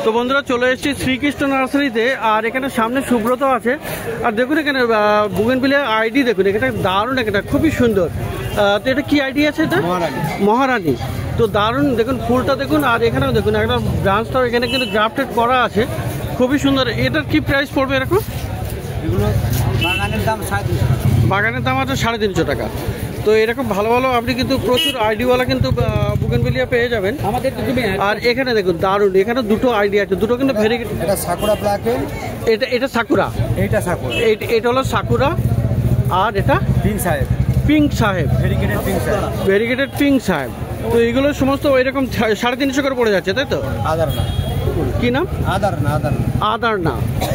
তো বন্ধুরা চলে এসেছি শ্রীকৃষ্ণ নার্সারিতে, আর এখানে সামনে সুব্রত আছে। আর দেখুন এখানে বুগেনভিলিয়া আইডি দেখুন, এটা দারুণ, এটা খুবই সুন্দর। তো এটা কি আইডি আছে? এটা মহারানী। তো দারুণ দেখুন, ফুলটা দেখুন, আর এখানেও দেখুন একটা ব্রাঞ্চটাও এখানে কিন্তু গ্রাফটেড করা আছে, খুবই সুন্দর। এটার কি প্রাইস পড়বে এরকম? এগুলো বাগানের দাম 350 টাকা। বাগানের দাম আছে 350 টাকা। তো এরকম ভালো ভালো আপনি কিন্তু প্রচুর আইডিওয়ালা কিন্তু বুগেনভিলিয়া পেয়ে যাবেন আমাদের। আর এখানে দেখুন দারুণ, এখানে দুটো আইডি আছে, দুটো কিন্তু ভেরিগেট। এটা সাকুরা ব্ল্যাক, এটা সাকুরা, এইটা সাকুরা, এটা হলো সাকুরা। আর এটা পিঙ্ক সাহেব, পিঙ্ক সাহেব, ভেরিগেটেড পিঙ্ক সাহেব, ভেরিগেটেড পিঙ্ক সাহেব। তো এগুলো সমস্ত এরকম 350 করে পড়ে যাচ্ছে, তাই তো? আদার না, কি নাম? আদার না, আদার না।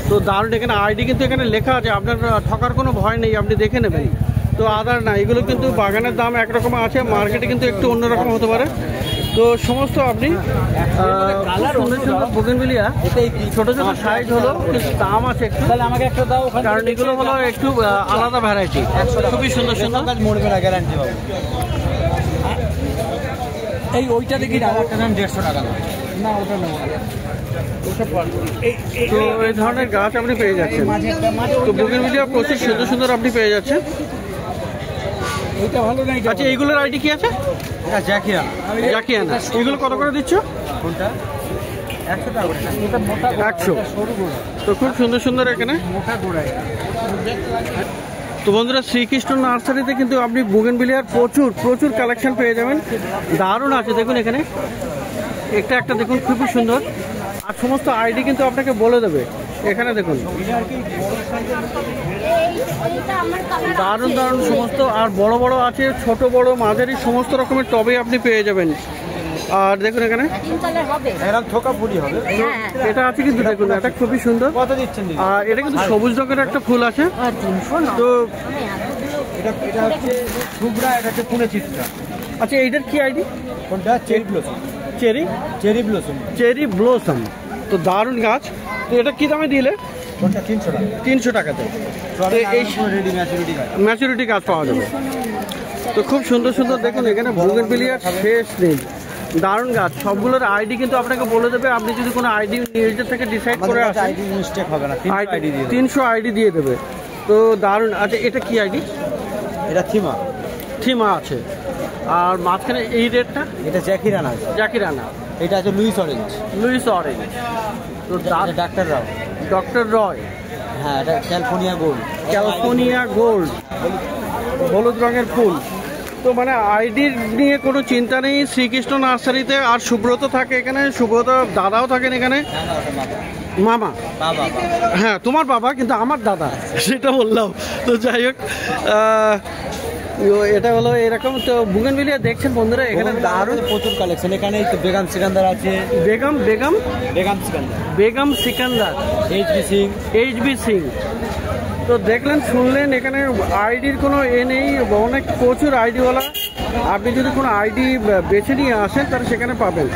তো দারুণ, এখানে আইডি কিন্তু এখানে লেখা আছে, আপনার ঠকার কোনো ভয় নেই, আপনি দেখে নেবেন। তো আদার না, এগুলো কিন্তু বাগানের দাম একরকম আছে, মার্কেটে কিন্তু একটু অন্যরকম হতে পারে। তো সমস্ত আপনি বুগেনভিলিয়া ছোট ছোট সাইজ হলো, দাম আছে একটু, তাহলে আমাকে একটা দাও, কারণ এগুলো হলো একটু আলাদা ভ্যারাইটি, খুবই সুন্দর সুন্দর। মরবে না, গ্যারান্টি পাবো। এই ওইটা দেখি না, একটা দাম 150 টাকা না, ওটা না। তো এই ধরনের গাছ আপনি পেয়ে যাচ্ছেন। তো বুগেনভিলিয়া প্রচুর সুন্দর সুন্দর আপনি পেয়ে যাচ্ছেন। আচ্ছা, এইগুলোর আইডি কি আছে? এটা জ্যাকিয়ানা। জ্যাকিয়ানা। এগুলো কত করে দিচ্ছ? কোনটা? 100 টাকা করে। এটা মোটা 100। তো খুব সুন্দর সুন্দর এখানে মোটা গোড়ায়। তো বন্ধুরা, শ্রীকৃষ্ণ নার্সারিতে কিন্তু আপনি বুগেনভিলিয়ার প্রচুর প্রচুর কালেকশন পেয়ে যাবেন, দারুণ আছে। দেখুন এখানে একটা দেখুন, খুবই সুন্দর। আর সমস্ত আইডি কিন্তু আপনাকে বলে দেবে। এখানে দেখুন দারুণ দারুণ সমস্ত, আর বড় বড় আছে, ছোট বড় মাঝারি সমস্ত রকমের টবে আপনি পেয়ে যাবেন। আর দেখুন এখানে থোকা ফুলি হবে, এটা আছে কিন্তু দেখুন, এটা খুবই সুন্দর। কত দিচ্ছেন? আর এটা কিন্তু সবুজ রঙের একটা ফুল আছে। তো এটা হচ্ছে শুভ্রা, এটা হচ্ছে পুনে চিত্রা। আচ্ছা, এইটার কি আইডি? কোনটা? Cherry blossom. Cherry blossom, cherry blossom. তো দারুণ গাছ। তো এটা কি দামে দিলে? কোনটা? 300 টাকা। 300 টাকাতে এই রেডি ম্যাচুরিটি গাছ, ম্যাচুরিটি গাছ পাওয়া যাবে। তো খুব সুন্দর সুন্দর দেখুন এখানে বুগেনভিলিয়ার শেষ নেই, দারুণ গাছ। সবগুলোর আইডি কিন্তু আপনাকে বলে দেবে। আপনি যদি কোনো আইডি নিজের থেকে ডিসাইড করে আসেন, আইডি মিস্টেক হবে না, 300 আইডি দিয়ে দেবে। তো দারুণ। আচ্ছা, এটা কি আইডি? এটা থিমা আছে। আর মাঝখানে এই রেডটা? এটা জ্যাকিরানা। এটা আছে লুইস অরেঞ্জ। তো ডক্টর রয়। হ্যাঁ, এটা ক্যালিফোর্নিয়া গোল্ড, হলুদ রঙের ফুল। তো মানে আইডির নিয়ে কোনো চিন্তা নেই শ্রীকৃষ্ণ নার্সারিতে। আর সুব্রত থাকে এখানে, সুব্রত দাদাও থাকেন এখানে, মামা। হ্যাঁ, তোমার বাবা, কিন্তু আমার দাদা, সেটা বললাম। তো যাই হোক, এটা হলো এরকম। তো বুগেনভিলিয়া দেখছেন বন্ধুরা, এখানে দারুণ প্রচুর কালেকশন। এখানে বেগম সিকান্দার আছে, বেগম সিকান্দার, এইচবি সিং। তো দেখলেন, শুনলেন, এখানে আইডির কোনো নেই, অনেক প্রচুর আইডিওয়ালা। আপনি যদি কোনো আইডি বেছে নিয়ে আসেন তাহলে সেখানে পাবেন।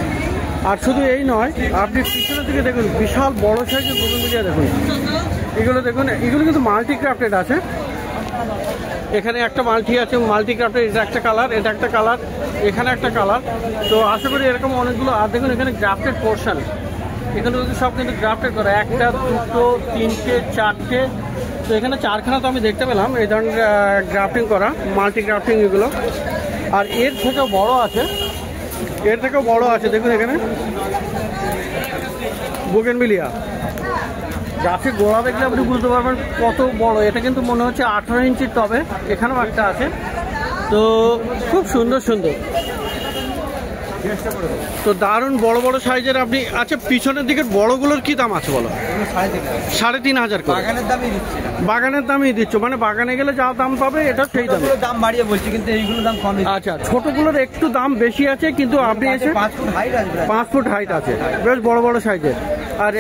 আর শুধু এই নয়, আপনি পিছনের দিকে দেখুন, বিশাল বড় সাইজের বুগেনভিলিয়া দেখুন। এগুলো দেখুন, এগুলো কিন্তু মাল্টিক্রাফটেড আছে। এখানে একটা মাল্টি আছে, মাল্টিক্রাফটেড। এটা একটা কালার, এটা একটা কালার, এখানে একটা কালার। তো আশা করি এরকম অনেকগুলো। আর দেখুন এখানে গ্রাফটেড পোর্শন, এখানে সব কিন্তু গ্রাফটেড করা, 1, 2, 3, 4টে। তো এখানে 4খানা তো আমি দেখতে পেলাম এই ধরনের গ্রাফটিং করা, মাল্টি গ্রাফটিং এগুলো। আর এর থেকেও বড় আছে, দেখুন এখানে বুগেনভিলিয়া। গাছের গোড়া দেখলে আপনি বুঝতে পারবেন কত বড়। এটা কিন্তু মনে হচ্ছে 18 ইঞ্চির টবে। এখানেও একটা আছে। তো খুব সুন্দর সুন্দর, তো দারুণ বড় বড় সাইজের আপনি। আচ্ছা, পিছনের দিকের বড়গুলোর কি দাম আছে বলো? 3,500 করে। বাগানের দামই দিচ্ছ, মানে বাগানে গেলে যা দাম পাবে এটা সেই দাম বাড়িয়ে বলছি, কিন্তু এইগুলো দাম কম। আচ্ছা, ছোটগুলোর একটু দাম বেশি আছে, কিন্তু আপনি এসে 5 ফুট হাইট আছে, বেশ বড় বড় সাইজের। আর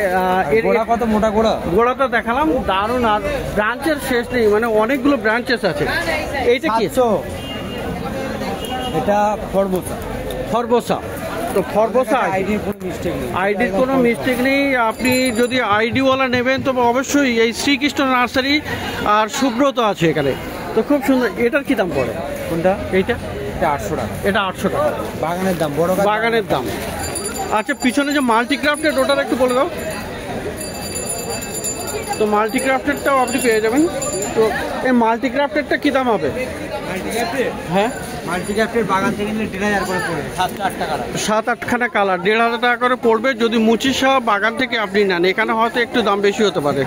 কত মোটা গোড়াটা দেখালাম, দারুণ। আর ব্রাঞ্চের শেষ নেই, মানে অনেকগুলো ব্রাঞ্চেস আছে। এইটা কি? এটা ফরবোসা। তো ফরবোসা আইডির কোনো মিস্টেক নেই। আপনি যদি আইডিওয়ালা নেবেন তবে অবশ্যই এই শ্রীকৃষ্ণ নার্সারি। আর সুব্রত আছে এখানে। তো খুব সুন্দর। এটার কি দাম পড়ে? কোনটা? এইটা? এটা 800 টাকা। এটা 800 টাকা বাগানের দাম, বড় বাগানের দাম। আচ্ছা, পিছনে যে মাল্টিক্রাফটেড ওটার একটু বলে দাও। তো মাল্টিক্রাফটেডটাও আপনি পেয়ে যাবেন। তো এই মাল্টিক্রাফটেডটা কী দাম হবে? হ্যাঁ, মাল্টিক্রাফটেড বাগান থেকে নিলে 1,500 করে পড়বে, 7-8টা কালার, 7-8খানা কালার 1,500 টাকা করে পড়বে যদি মুচিসহ বাগান থেকে আপনি নেন। এখানে হয়তো একটু দাম বেশি হতে পারে।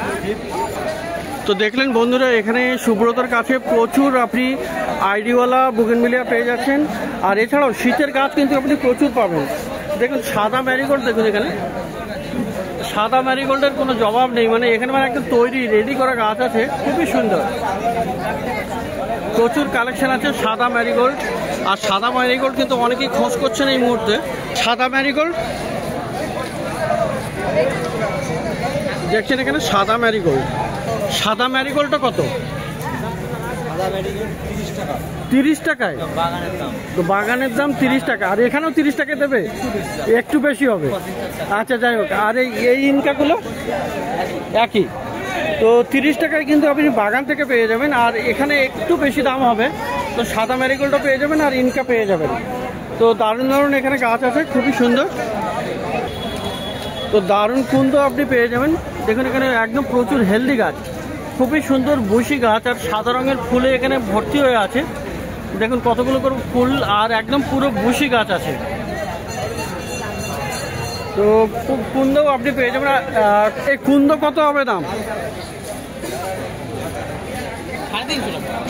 তো দেখলেন বন্ধুরা, এখানে সুব্রতর কাছে প্রচুর আপনি আইডিওয়ালা বুগেনভিলিয়া পেয়ে যাচ্ছেন। আর এছাড়াও শীতের গাছ কিন্তু আপনি প্রচুর পাবেন। দেখুন সাদা ম্যারিগোল্ড, দেখুন এখানে সাদা ম্যারিগোল্ডের কোনো জবাব নেই। মানে এখানে মানে একদম তৈরি রেডি করা গাছ আছে, খুবই সুন্দর। প্রচুর কালেকশন আছে সাদা ম্যারিগোল্ড। আর সাদা ম্যারিগোল্ড কিন্তু অনেকেই খোঁজ করছেন এই মুহূর্তে। সাদা ম্যারিগোল্ড দেখছেন এখানে, সাদা ম্যারিগোল্ড। সাদা ম্যারিগোল্ডটা কত? 30 টাকায়? তো বাগানের দাম 30 টাকা, আর এখানেও 30 টাকায় দেবে? একটু বেশি হবে। আচ্ছা, যাই হোক। আর এই ইনকাগুলো একই। তো 30 টাকায় কিন্তু আপনি বাগান থেকে পেয়ে যাবেন। আর এখানে একটু বেশি দাম হবে। তো সাদা ম্যারিগোল্ডও পেয়ে যাবেন আর ইনকা পেয়ে যাবেন। তো দারুণ দারুণ এখানে গাছ আছে, খুবই সুন্দর। তো দারুণ কুন্দ আপনি পেয়ে যাবেন। দেখুন এখানে একদম প্রচুর হেলদি গাছ, খুবই সুন্দর বুশি গাছ। আর সাদা রঙের ফুলে এখানে ভর্তি হয়ে আছে। দেখুন কতগুলো করে ফুল, আর একদম পুরো বুশি গাছ আছে। তো কুন্দও আপনি পেয়ে যাবেন। এই কুন্দ কত হবে দাম?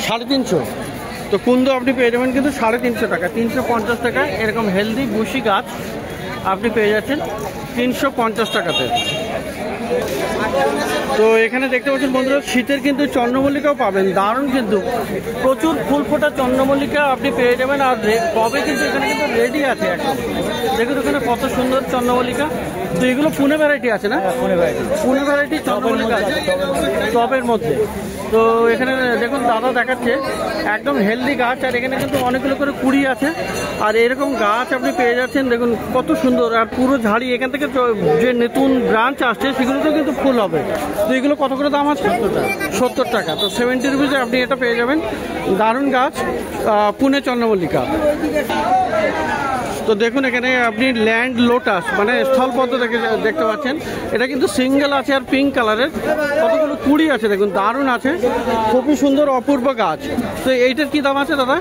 350। তো কুন্দ আপনি পেয়ে যাবেন কিন্তু 350 টাকা, 350 টাকায় এরকম হেলদি বুশি গাছ আপনি পেয়ে যাচ্ছেন 350 টাকাতে। তো এখানে দেখতে পাচ্ছেন বন্ধুরা, শীতের কিন্তু চন্দ্রমল্লিকাও পাবেন, দারুণ কিন্তু প্রচুর ফুল ফোটা চন্দ্রমল্লিকা আপনি পেয়ে যাবেন। আর টবে কিন্তু এখানে কিন্তু রেডি আছে একদম। দেখুন এখানে কত সুন্দর চন্দ্রমল্লিকা। তো এগুলো পুনে ভ্যারাইটি আছে না? পুনে ভ্যারাইটি চন্দ্রমল্লিকা আছে টবের মধ্যে। তো এখানে দেখুন দাদা দেখাচ্ছে একদম হেলদি গাছ। আর এখানে কিন্তু অনেকগুলো করে কুড়ি আছে। আর এরকম গাছ আপনি পেয়ে যাচ্ছেন, দেখুন কত সুন্দর। আর পুরো ঝাড়ি এখান থেকে যে নতুন ব্রাঞ্চ আসছে সেগুলোতেও কিন্তু ফুল হবে। তো এগুলো কত করে দাম আছে? 70 টাকা। তো 70 রুপিসে আপনি এটা পেয়ে যাবেন। দারুণ গাছ, পুনে চন্দ্রমল্লিকা। তো দেখুন এখানে আপনি ল্যান্ড লোটাস মানে স্থলপদ্ম দেখতে পাচ্ছেন। এটা কিন্তু সিঙ্গেল আছে আর পিঙ্ক কালারের, কতগুলো কুড়ি আছে দেখুন, দারুণ আছে, খুবই সুন্দর অপূর্ব গাছ। তো এইটার কি দাম আছে দাদা?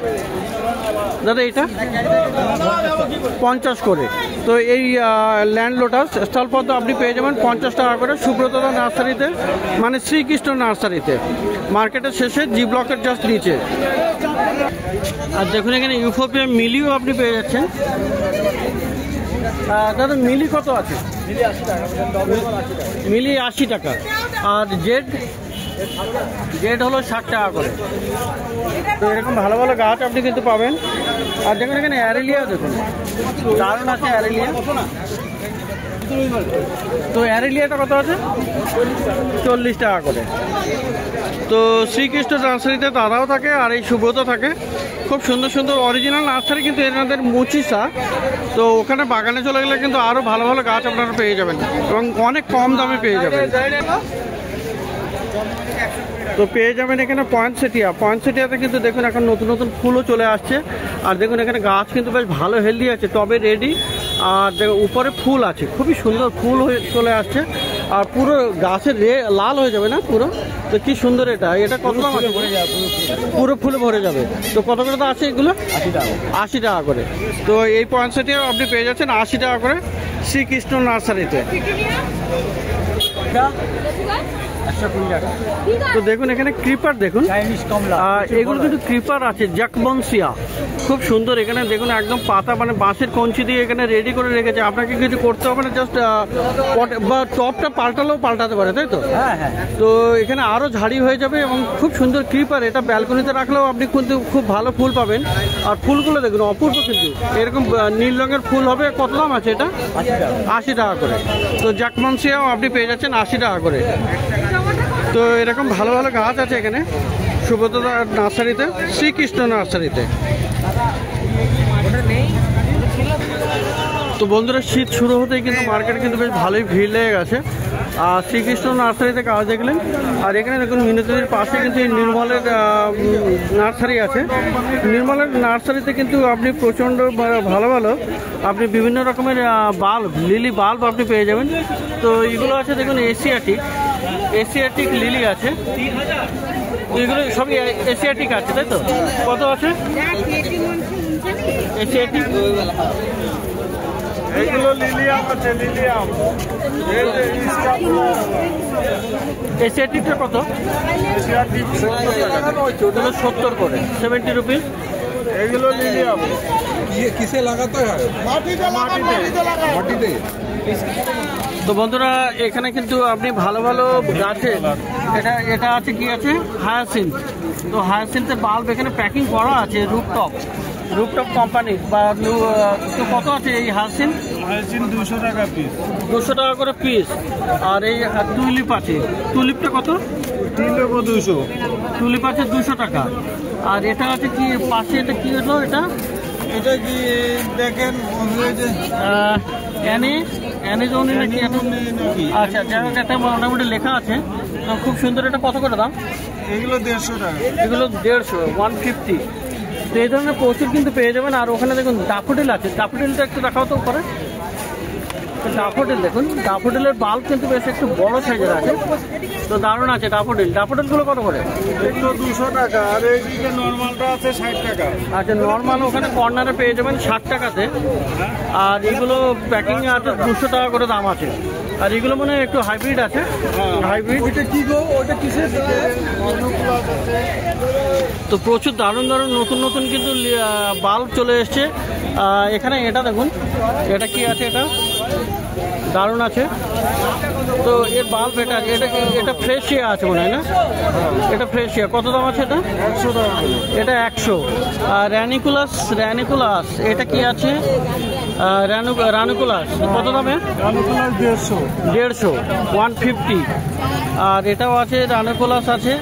দাদা এইটা 50 করে। তো এই ল্যান্ড লোটাস স্থলপদ্ম আপনি পেয়ে যাবেন 50 টাকা করে সুব্রতদা নার্সারিতে, মানে শ্রীকৃষ্ণ নার্সারিতে, মার্কেটের শেষে জি ব্লকের জাস্ট নিচে। আর দেখুন এখানে ইউফোপিয়া মিলিও আপনি পেয়ে যাচ্ছেন। দাদা মিলি কত আছে? মিলি 80 টাকা। আর জেড হলো 60 টাকা করে। তো এরকম ভালো ভালো গাছ আপনি কিন্তু পাবেন। আর দেখুন এখানে অ্যারেলিয়া, দেখুন দারুণ আছে অ্যারেলিয়া। তো অ্যারেলিয়াটা কত আছে? 40 টাকা করে। তো শ্রীকৃষ্ণ নার্সারিতে তারাও থাকে আর এই সুব্রত থাকে। খুব সুন্দর সুন্দর অরিজিনাল নার্সারি কিন্তু এনাদের মুচিসা। তো ওখানে বাগানে চলে গেলে কিন্তু আরও ভালো ভালো গাছ আপনারা পেয়ে যাবেন এবং অনেক কম দামে পেয়ে যাবেন। তো পেয়ে যাবেন এখানে পয়েন্টসেটিয়াতে কিন্তু দেখুন এখন নতুন নতুন ফুলও চলে আসছে। আর দেখুন এখানে গাছ কিন্তু বেশ ভালো হেলদি আছে, টবে রেডি। আর দেখুন উপরে ফুল আছে, খুবই সুন্দর ফুল হয়ে চলে আসছে। আর পুরো গাছের লাল হয়ে যাবে না পুরো। তো কি সুন্দর এটা কত দাম আছে? পুরো ফুলে ভরে যাবে। তো কত করে তো আছে এগুলো? 80 টাকা করে। তো এই পয়েন্টসেটিয়া আপনি পেয়ে যাচ্ছেন 80 টাকা করে শ্রীকৃষ্ণ নার্সারিতে। তো দেখুন এখানে ক্রিপার, দেখুন এগুলো কিন্তু ক্রিপার আছে জ্যাকবনসিয়া, খুব সুন্দর। এখানে দেখুন একদম পাতা মানে বাঁশের কঞ্চি দিয়ে এখানে রেডি করে রেখেছে, আপনাকে কিছু করতে হবে না, জাস্ট বা টপটা পাল্টালেও পাল্টাতে পারে, তাই তো? হ্যাঁ। তো এখানে আরও ঝাড়ি হয়ে যাবে এবং খুব সুন্দর ক্রিপার। এটা ব্যালকনিতে রাখলেও আপনি কিন্তু খুব ভালো ফুল পাবেন। আর ফুলগুলো দেখুন অপূর্ব, কিন্তু এরকম নীল রঙের ফুল হবে। কত দাম আছে এটা? 80 টাকা করে। তো জ্যাকবনসিয়াও আপনি পেয়ে যাচ্ছেন 80 টাকা করে। তো এরকম ভালো ভালো গাছ আছে এখানে সুব্রত নার্সারিতে, শ্রীকৃষ্ণ নার্সারিতে। তো বন্ধুরা শীত শুরু হতেই কিন্তু মার্কেটে কিন্তু বেশ ভালোই ভিড় লেগে গেছে। আর শ্রীকৃষ্ণ নার্সারিতে কাজ দেখলেন। আর এখানে দেখুন মিনতির পাশে কিন্তু নির্মলের নার্সারি আছে। নির্মলের নার্সারিতে কিন্তু আপনি প্রচণ্ড ভালো ভালো আপনি বিভিন্ন রকমের বাল্ব, লিলি বাল্ব আপনি পেয়ে যাবেন। তো এগুলো আছে দেখুন এশিয়াটিক লিলি আছে, এগুলো সবই এশিয়াটিক আছে, তাই তো? কত আছে এশিয়াটিক? এইগুলো লিলিয়াম আছে, লিলিয়াম। এশিয়াটিকটা কত? এশিয়াটিক 70 করে, 70 রুপিস। এইগুলো লিলিয়াম। কিসে লাগাতে হয়? মাটিতে। তো বন্ধুরা এখানে কিন্তু আপনি ভালো ভালো গাছে এটা আছে, কি আছে, হায়াসিন্থ। তো হায়াসিন্থের বাল্ব এখানে প্যাকিং করা আছে রুপটপ কোম্পানির। বা তো কত আছে এই হায়াসিন্থ? 200 টাকা পিস। 200 টাকা করে পিস। আর এই টুলিপ আছে, টুলিপটা কত? টুলিপ 200। টুলিপ আছে 200 টাকা। আর এটা আছে কি পাশে, এটা কি হলো? এটা কি দেখেন অ্যানিজোনি নাকি? আচ্ছা, যাই হোক, একটা মোটামুটি লেখা আছে। তো খুব সুন্দর। এটা কত করে দাম? এগুলো 150 টাকা। এগুলো 150, 150। তো এই ধরনের প্রচুর কিন্তু পেয়ে যাবেন। আর ওখানে দেখুন ডাফোডিল আছে, ডাফোডিলটা একটু দেখাও তো করে। ডাফোডিল দেখুন, ডাফোডিলের বাল্ব কিন্তু বেশ একটু বড় সাইজের আছে। তো দারুণ আছে ডাফোডিলগুলো কত করে? এগুলো 200 টাকা। আর এইদিকে নর্মালটা আছে 60 টাকা। আচ্ছা, নর্মাল ওখানে কর্নারে পেয়ে যাবেন 60 টাকাতে। আর এগুলো প্যাকিং আছে 200 টাকা করে দাম আছে। আর এগুলো মানে একটু হাইব্রিড আছে, হাইব্রিড। ওইটা কি গো? ওইটা কিসের? তো প্রচুর দারুণ নতুন কিন্তু বাল্ব চলে এসছে এখানে। এটা দেখুন, এটা কি আছে? এটা দারুণ আছে। তো এর বাল্ব এটা ফ্রেশিয়া আছে মনে হয় না? এটা ফ্রেশিয়া। কত দাম আছে এটা? 100 টাকা। এটা 100। আর র্যানিকুলাস এটা কি আছে? রানুকুলাস কত দামে? 150, 150। আর এটাও আছে, রানুকুলাস আছে।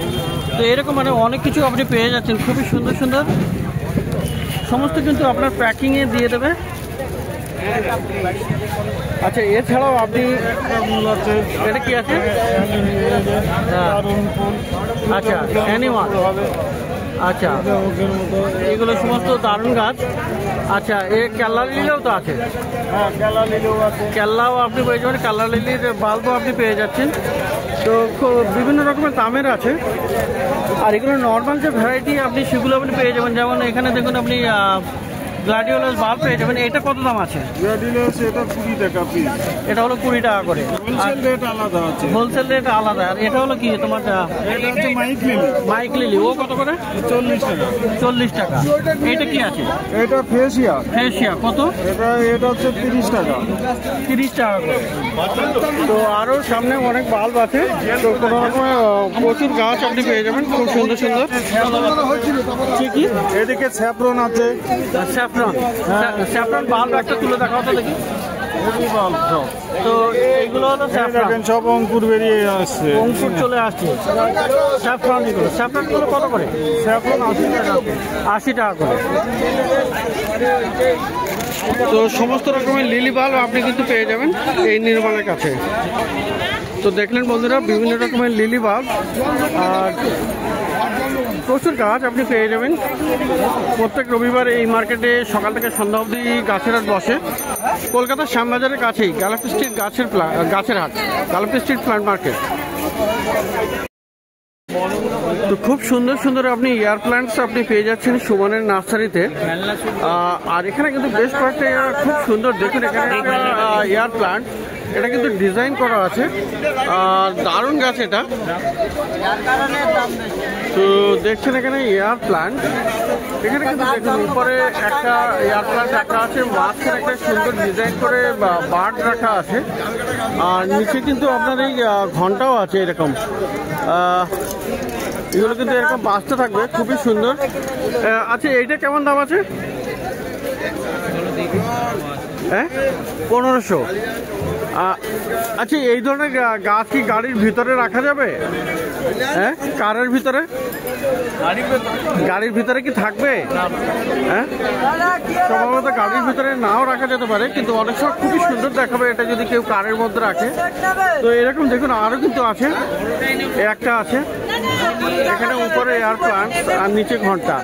তো এরকম মানে অনেক কিছু আপনি পেয়ে যাচ্ছেন, খুবই সুন্দর সমস্ত কিন্তু আপনার প্যাকিংয়ে দিয়ে দেবে। আচ্ছা, এছাড়াও আপনি এটা কি আছে? আচ্ছা, অ্যানিমাল। আচ্ছা, এগুলো সমস্ত দারুণ গাছ। আচ্ছা, কেল্লা লিলিও তো আছে। হ্যাঁ, কেল্লা লিলিও আছে। কেল্লাও আপনি পেয়ে যাবেন, কেল্লা লিলির বাল্বও আপনি পেয়ে যাচ্ছেন। তো বিভিন্ন রকমের দামের আছে। আর এগুলো নর্মাল যে ভ্যারাইটি আপনি সেগুলো আপনি পেয়ে যাবেন। যেমন এখানে দেখুন আপনি গ্লাডিওলাস বাল্ব পেয়ে যাবেন। এটা কত দাম আছে? গ্লাডিওলাস এটা 20 টাকা পিস। এটা হলো 20 টাকা করে। হোলসেল রেট আলাদা আছে। হোলসেল রেট আলাদা। আর এটা হলো কি তোমার? এটা হচ্ছে মাইক লিলি। ও কত করে? 40 টাকা। 40 টাকা। এটা কি আছে? এটা ফেসিয়া কত? এটা হচ্ছে 30 টাকা। 30 টাকা করে। তো আরো সামনে অনেক বাল্ব আছে। তো কোনো রকমের প্রচুর গাছ আপনি পেয়ে যাবেন, খুব সুন্দর। কি এদিকে স্যাফরন আছে। স্যাফরন বাল্ব একটা তুলে দেখাও তো দেখি। তো এইগুলো হলো দেখেন সব অঙ্কুর বেরিয়ে আসছে, অঙ্কুর চলে আসছে। স্যাফরনগুলো কত করে? স্যাফরন 80 টাকা। 80 টাকা করে। তো সমস্ত রকমের লিলি বাল্ব আপনি কিন্তু পেয়ে যাবেন এই নির্মলের কাছে। তো দেখলেন বন্ধুরা বিভিন্ন রকমের লিলি বাল্ব আর প্রচুর গাছ আপনি পেয়ে যাবেন। প্রত্যেক রবিবার এই মার্কেটে সকাল থেকে সন্ধ্যা অবধি গাছের হাট বসে। কলকাতার শ্যামবাজারের কাছেই গ্যালাক্সি স্ট্রিট গাছের হাট, গ্যালাক্সি স্ট্রিট প্ল্যান্ট মার্কেট। তো খুব সুন্দর আপনি এয়ার প্ল্যান্টস আপনি পেয়ে যাচ্ছেন সুমনের নার্সারিতে। আর এখানে কিন্তু বেশ কয়েকটা খুব সুন্দর, দেখুন এখানে একটা এয়ার প্ল্যান্ট, এটা কিন্তু ডিজাইন করা আছে। আর দারুণ গাছ এটা। তো দেখছেন এখানে এয়ার প্ল্যান্ট, এখানে কিন্তু দেখুন উপরে একটা এয়ার প্ল্যান্ট রাখা আছে, মাঝখানে একটা সুন্দর ডিজাইন করে বার্ড রাখা আছে। আর নিচে কিন্তু আপনার এই ঘন্টাও আছে এরকম। এগুলো কিন্তু এরকম বাঁচতে থাকবে, খুবই সুন্দর। আচ্ছা, এইটা কেমন দাম আছে? 1500। আচ্ছা, এই ধরনের গাছ কি গাড়ির ভিতরে রাখা যাবে? হ্যাঁ, কারের ভিতরে, গাড়ির ভিতরে কি থাকবে? হ্যাঁ, সম্ভবত গাড়ির ভিতরে নাও রাখা যেতে পারে, কিন্তু অনেক সময় খুবই সুন্দর দেখাবে এটা যদি কেউ কারের মধ্যে রাখে। তো এরকম দেখুন আরো কিন্তু আছে, একটা আছে এখানে উপরে এয়ার প্লান্ট আর নিচে ঘন্টা।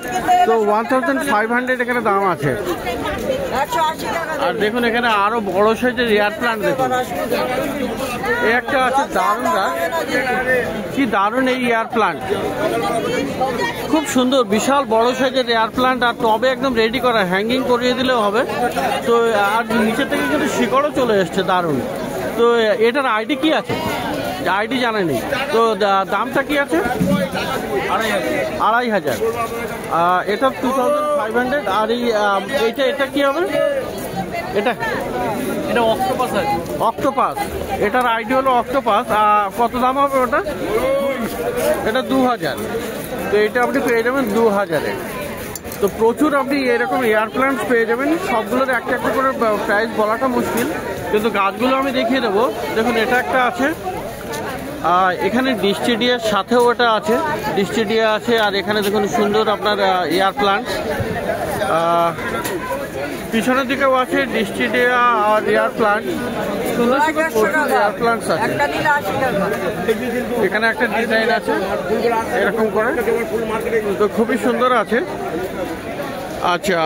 তো 1500 এখানে দাম আছে। আর দেখুন এখানে আরো বড় সাইজের এয়ার প্লান্ট দেখুন, এই একটা আছে দারুণ, কি দারুণ এই এয়ার প্লান্ট, খুব সুন্দর বিশাল বড় সাইজের এয়ার প্লান্ট। আর টবে একদম রেডি করা, হ্যাঙ্গিং করিয়ে দিলেও হবে। তো আর নিচে থেকে কিন্তু শিকড়ও চলে এসছে, দারুণ। তো এটার আইডি কি আছে? আইডি জানা নেই। তো দামটা কি আছে? 2500। এটা 2500। আর এটা কি হবে? এটা অক্টোপাস আছে, অক্টোপাস। এটার আইডি হলো অক্টোপাস। কত দাম হবে ওটা? এটা 2000। তো এটা আপনি পেয়ে যাবেন 2000-এ। তো প্রচুর আপনি এরকম এয়ার প্লান্টস পেয়ে যাবেন। সবগুলোর একটা একটা করে প্রাইস বলাটা মুশকিল, কিন্তু গাছগুলো আমি দেখিয়ে দেবো। দেখুন এটা একটা আছে, এখানে ডিস্টিডিয়ার সাথেও এটা আছে, ডিস্টিডিয়া আছে। আর এখানে দেখুন সুন্দর আপনার এয়ার প্লান্ট, পিছনের দিকেও আছে ডিস্টিডিয়া আর এয়ার প্লান্ট, সুন্দর সুন্দর এয়ার প্লান্টস আছে। এখানে একটা ডিজাইন আছে এরকম করে, তো খুবই সুন্দর আছে। আচ্ছা।